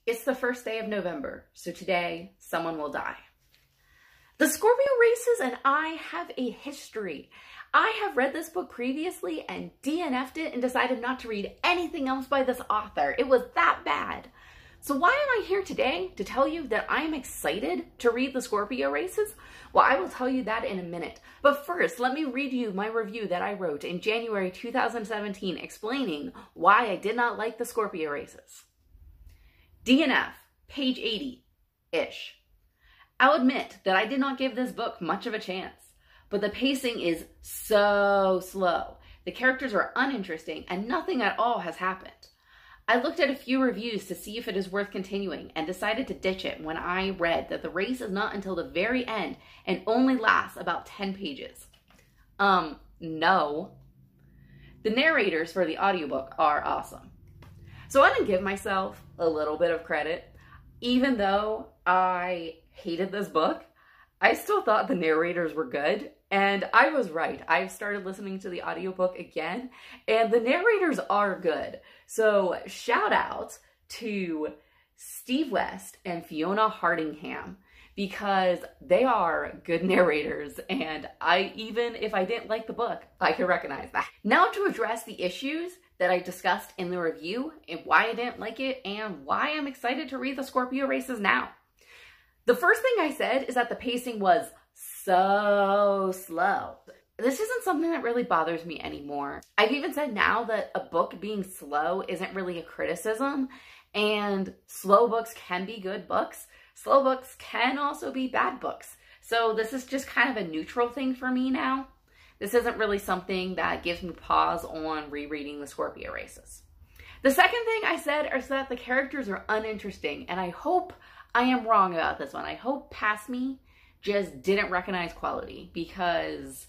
It's the first day of November, so today someone will die. The Scorpio races and I have a history. I have read this book previously and DNF'd it and decided not to read anything else by this author. It was that bad. So why am I here today? To tell you that I'm excited to read the Scorpio races? Well, I will tell you that in a minute. But first, let me read you my review that I wrote in January 2017 explaining why I did not like the Scorpio races. DNF, page 80-ish. I'll admit that I did not give this book much of a chance, but the pacing is so slow. The characters are uninteresting and nothing at all has happened. I looked at a few reviews to see if it is worth continuing and decided to ditch it when I read that the race is not until the very end and only lasts about 10 pages. No. The narrators for the audiobook are awesome. So I didn't give myself a little bit of credit. Even though I hated this book, I still thought the narrators were good. And I was right. I've started listening to the audiobook again, and the narrators are good. So shout out to Steve West and Fiona Hardingham, because they are good narrators, and even if I didn't like the book, I can recognize that. Now to address the issues that I discussed in the review and why I didn't like it and why I'm excited to read the Scorpio races now. The first thing I said is that the pacing was so slow. This isn't something that really bothers me anymore. I've even said now that a book being slow isn't really a criticism, and slow books can be good books. Slow books can also be bad books. So this is just kind of a neutral thing for me now. This isn't really something that gives me pause on rereading the Scorpio races. The second thing I said is that the characters are uninteresting, and I hope I am wrong about this one. I hope past me just didn't recognize quality, because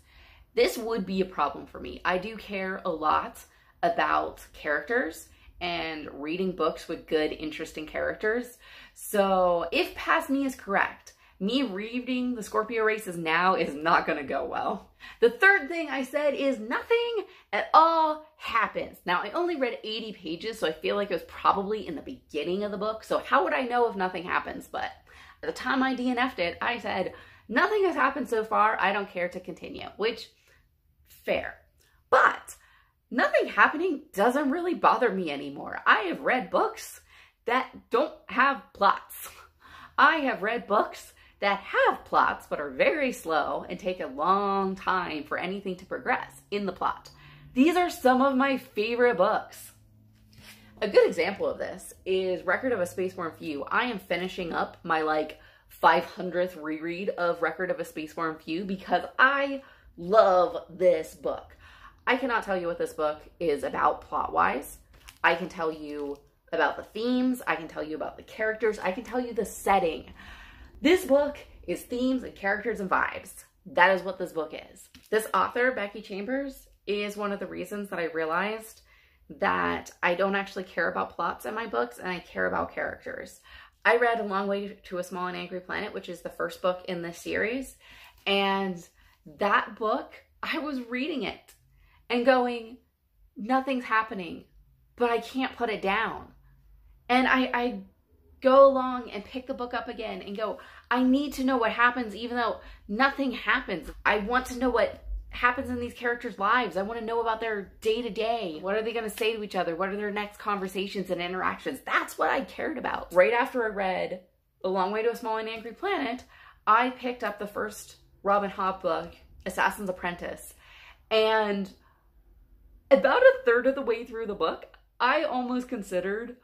this would be a problem for me. I do care a lot about characters and reading books with good, interesting characters. So if past me is correct, me reading the Scorpio races now is not gonna go well. The third thing I said is nothing at all happens. Now, I only read 80 pages, so I feel like it was probably in the beginning of the book. So how would I know if nothing happens? But at the time I DNF'd it, I said, nothing has happened so far, I don't care to continue, which, fair. But nothing happening doesn't really bother me anymore. I have read books that don't have plots. I have read books that have plots but are very slow and take a long time for anything to progress in the plot. These are some of my favorite books. A good example of this is Record of a Spaceborn Few. I am finishing up my 500th reread of Record of a Spaceborn Few because I love this book. I cannot tell you what this book is about plot-wise. I can tell you about the themes. I can tell you about the characters. I can tell you the setting. This book is themes and characters and vibes. That is what this book is. This author, Becky Chambers, is one of the reasons that I realized that I don't actually care about plots in my books and I care about characters. I read A Long Way to a Small and Angry Planet, which is the first book in this series. And that book, I was reading it and going, nothing's happening, but I can't put it down. And I go along and pick the book up again and go, I need to know what happens even though nothing happens. I want to know what happens in these characters' lives. I want to know about their day-to-day. What are they going to say to each other? What are their next conversations and interactions? That's what I cared about. Right after I read A Long Way to a Small and Angry Planet, I picked up the first Robin Hobb book, Assassin's Apprentice. And about a third of the way through the book, I almost considered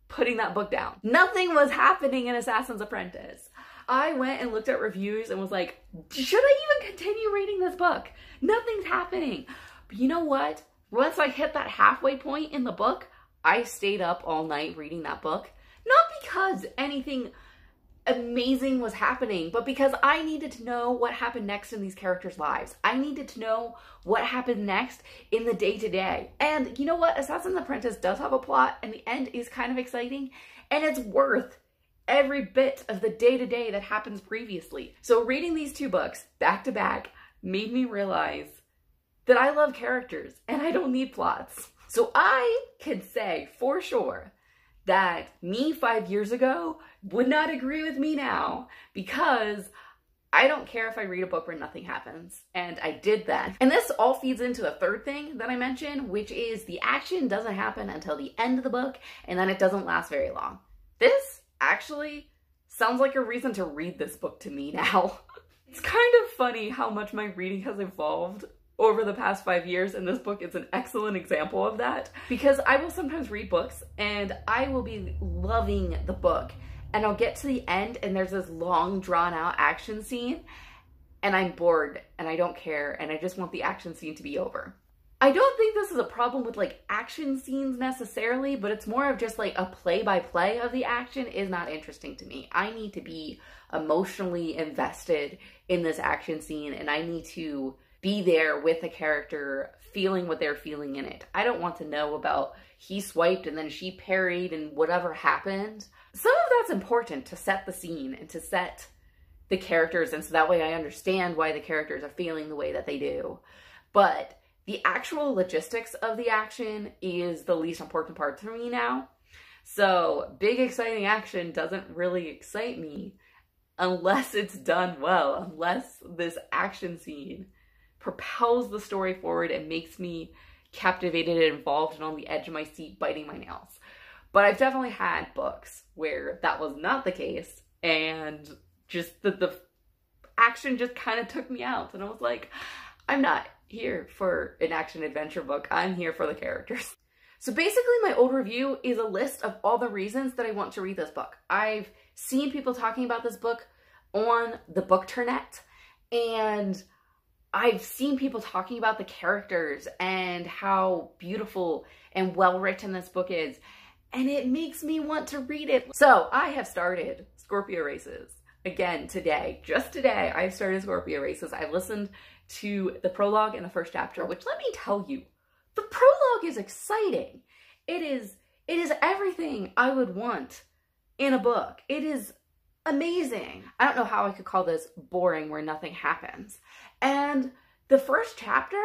putting that book down. Nothing was happening in Assassin's Apprentice. I went and looked at reviews and was like, should I even continue reading this book? Nothing's happening. But you know what? Once I hit that halfway point in the book, I stayed up all night reading that book. Not because anything amazing was happening, but because I needed to know what happened next in these characters' lives. I needed to know what happened next in the day-to-day. And you know what? Assassin's Apprentice does have a plot, and the end is kind of exciting, and it's worth every bit of the day-to-day that happens previously. So reading these two books back to back made me realize that I love characters and I don't need plots. So I can say for sure that me 5 years ago would not agree with me now, because I don't care if I read a book where nothing happens, and I did that. And this all feeds into the third thing that I mentioned, which is the action doesn't happen until the end of the book, and then it doesn't last very long. This actually sounds like a reason to read this book to me now. It's kind of funny how much my reading has evolved over the past 5 years, and this book is an excellent example of that, because I will sometimes read books and I will be loving the book, and I'll get to the end and there's this long drawn out action scene and I'm bored and I don't care and I just want the action scene to be over. I don't think this is a problem with like action scenes necessarily, but it's more of just like a play-by-play of the action is not interesting to me. I need to be emotionally invested in this action scene, and I need to be there with the character, feeling what they're feeling in it. I don't want to know about he swiped and then she parried and whatever happened. Some of that's important to set the scene and to set the characters, and so that way I understand why the characters are feeling the way that they do. But the actual logistics of the action is the least important part to me now. So big exciting action doesn't really excite me unless it's done well, unless this action scene propels the story forward and makes me captivated and involved and on the edge of my seat biting my nails. But I've definitely had books where that was not the case, and just the action just kind of took me out, and I was like, I'm not here for an action adventure book. I'm here for the characters. So basically my old review is a list of all the reasons that I want to read this book. I've seen people talking about this book on the Bookternet, and I've seen people talking about the characters and how beautiful and well written this book is, and it makes me want to read it. So I have started Scorpio Races again today. Just today I've started Scorpio Races. I've listened to the prologue and the first chapter, which, let me tell you, the prologue is exciting. It is everything I would want in a book. It is amazing. I don't know how I could call this boring where nothing happens. And the first chapter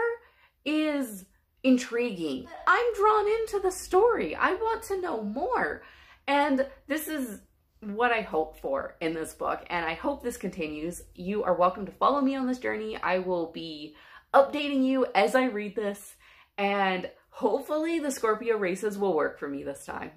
is intriguing. I'm drawn into the story. I want to know more. And this is what I hope for in this book, and I hope this continues. You are welcome to follow me on this journey. I will be updating you as I read this, and hopefully the Scorpio Races will work for me this time.